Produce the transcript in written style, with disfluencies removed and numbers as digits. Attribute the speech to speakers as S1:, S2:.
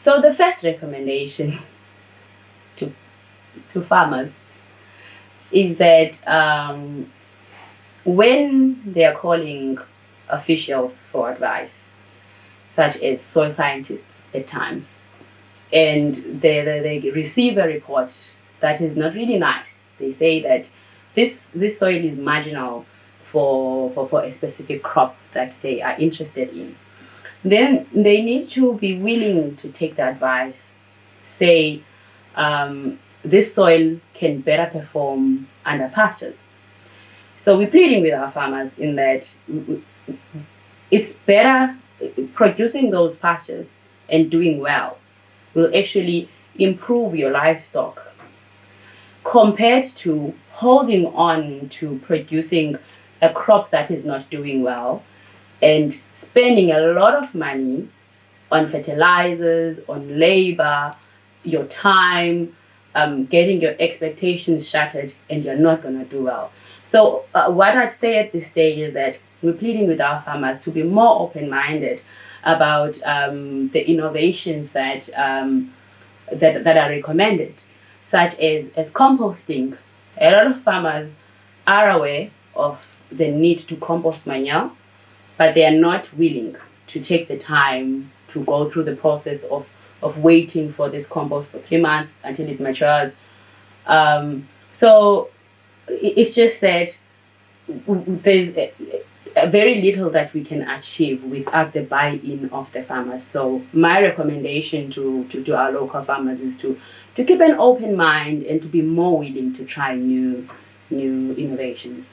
S1: So the first recommendation to farmers is that when they are calling officials for advice, such as soil scientists at times, and they receive a report that is not really nice. They say that this soil is marginal for a specific crop that they are interested in. Then they need to be willing to take the advice, say, this soil can better perform under pastures. So we're pleading with our farmers in that it's better producing those pastures and doing well will actually improve your livestock compared to holding on to producing a crop that is not doing well and spending a lot of money on fertilizers, on labor, your time, getting your expectations shattered, and you're not going to do well. So what I'd say at this stage is that we're pleading with our farmers to be more open-minded about the innovations that are recommended, such as composting. A lot of farmers are aware of the need to compost manure, but they are not willing to take the time to go through the process of waiting for this compost for 3 months until it matures. So it's just that there's a very little that we can achieve without the buy-in of the farmers. So my recommendation to our local farmers is to keep an open mind and to be more willing to try new innovations.